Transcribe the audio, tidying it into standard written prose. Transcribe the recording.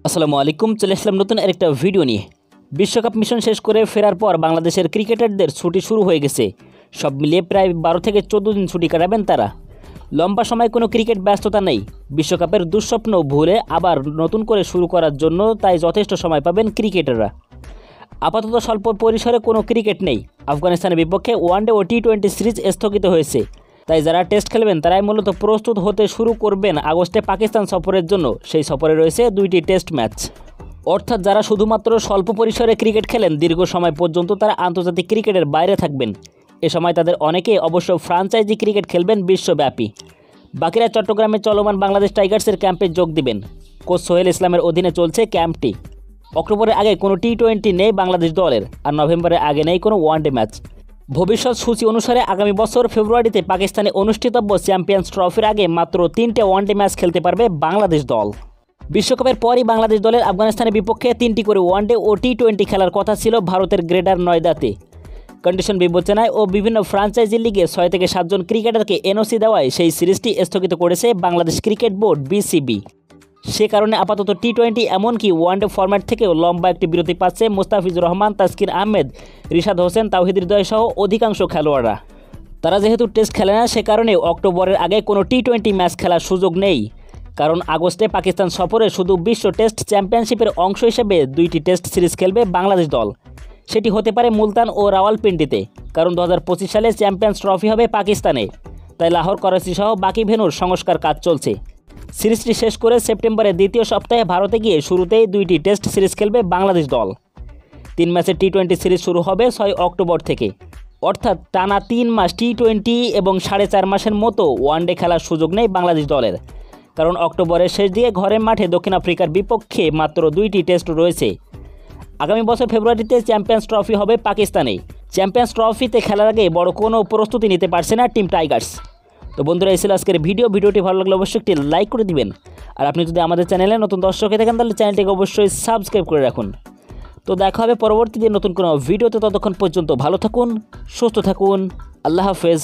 আসসালামু আলাইকুম, চলে আসলাম নতুন আরেকটা ভিডিও নিয়ে। বিশ্বকাপ মিশন শেষ করে ফেরার পর বাংলাদেশের ক্রিকেটারদের ছুটি শুরু হয়ে গেছে। সব মিলিয়ে প্রায় 12 থেকে 14 দিন ছুটি কাটাবেন তারা। লম্বা সময় কোনো ক্রিকেট ব্যস্ততা নেই। বিশ্বকাপের দুঃস্বপ্ন ভুলে আবার নতুন করে শুরু করার জন্য তাই যথেষ্ট সময় পাবেন ক্রিকেটাররা। আপাতত স্বল্প পরিসরে কোনো ক্রিকেট নেই। আফগানিস্তানের বিপক্ষে ওয়ানডে ও টি-20 সিরিজ স্থগিত হয়েছে, তাই যারা টেস্ট খেলবেন তারাই মূলত প্রস্তুত হতে শুরু করবেন আগস্টে পাকিস্তান সফরের জন্য। সেই সফরে রয়েছে 2টি টেস্ট ম্যাচ। অর্থাৎ যারা শুধুমাত্র স্বল্প পরিসরে ক্রিকেট খেলেন দীর্ঘ সময় পর্যন্ত তারা আন্তর্জাতিক ক্রিকেটের বাইরে থাকবেন। এ সময় তাদের অনেকে অবশ্য ফ্রাঞ্চাইজি ক্রিকেট খেলবেন বিশ্বব্যাপী। বাকিরা চট্টগ্রামে চলমান বাংলাদেশ টাইগার্সের ক্যাম্পে যোগ দিবেন। কোচ সোহেল ইসলামের অধীনে চলছে ক্যাম্পটি। অক্টোবরের আগে কোনো টি-20 নেই বাংলাদেশ দলের, আর নভেম্বরের আগে নেই কোনো ওয়ানডে ম্যাচ। ভবিষ্যৎ সূচি অনুসারে আগামী বছর ফেব্রুয়ারিতে পাকিস্তানে অনুষ্ঠিতব্য চ্যাম্পিয়ন্স ট্রফির আগে মাত্র 3টে ওয়ানডে ম্যাচ খেলতে পারবে বাংলাদেশ দল। বিশ্বকাপের পরই বাংলাদেশ দলের আফগানিস্তানের বিপক্ষে 3টি করে ওয়ানডে ও টি-20 খেলার কথা ছিল ভারতের গ্রেটার নয়দাতে। কন্ডিশন বিবেচনায় ও বিভিন্ন ফ্রাঞ্চাইজি লিগে 6 থেকে 7 জন ক্রিকেটারকে এনওসি দেওয়ায় সেই সিরিজটি স্থগিত করেছে বাংলাদেশ ক্রিকেট বোর্ড বিসিবি। সে কারণে আপাতত টি-20 এমনকি ওয়ানডে ফরম্যাট থেকেও লম্বা একটি বিরতি পাচ্ছে মুস্তাফিজুর রহমান, তাসকিন আহমেদ, রিশাদ হোসেন, তাওহিদ হৃদয় সহ অধিকাংশ খেলোয়াড়রা। তারা যেহেতু টেস্ট খেলে না, সে কারণে অক্টোবরের আগে কোনো টি-20 ম্যাচ খেলার সুযোগ নেই। কারণ আগস্টে পাকিস্তান সফরে শুধু বিশ্ব টেস্ট চ্যাম্পিয়নশিপের অংশ হিসেবে 2টি টেস্ট সিরিজ খেলবে বাংলাদেশ দল। সেটি হতে পারে মুলতান ও রাওয়ালপিন্ডিতে, কারণ 2025 সালে চ্যাম্পিয়ন্স ট্রফি হবে পাকিস্তানে। তাই লাহোর, করাচি সহ বাকি ভেন্যুর সংস্কার কাজ চলছে। সিরিজটি শেষ করে সেপ্টেম্বরের দ্বিতীয় সপ্তাহে ভারতে গিয়ে শুরুতেই 2টি টেস্ট সিরিজ খেলবে বাংলাদেশ দল। 3 ম্যাচের টি-20 সিরিজ শুরু হবে 6 অক্টোবর থেকে। অর্থাৎ টানা 3 মাস টি-20 এবং 4.5 মাসের মতো ওয়ানডে খেলার সুযোগ নেই বাংলাদেশ দলের। কারণ অক্টোবরের শেষ দিকে ঘরের মাঠে দক্ষিণ আফ্রিকার বিপক্ষে মাত্র 2টি টেস্ট রয়েছে। আগামী বছর ফেব্রুয়ারিতে চ্যাম্পিয়ন্স ট্রফি হবে পাকিস্তানে। চ্যাম্পিয়ন্স ট্রফিতে খেলার আগে বড় কোনো প্রস্তুতি নিতে পারছে না টিম টাইগার্স। তো বন্ধুরা, এই ছিল আজকের ভিডিওটি ভালো লাগলে অবশ্যই একটি লাইক করে দিবেন। আর আপনি যদি আমাদের চ্যানেলে নতুন দর্শক হয়ে থাকেন তাহলে চ্যানেলটিকে অবশ্যই সাবস্ক্রাইব করে রাখুন। তো দেখা হবে পরবর্তীতে নতুন কোনো ভিডিওতে। ততক্ষণ পর্যন্ত ভালো থাকুন, সুস্থ থাকুন। আল্লাহ হাফেজ।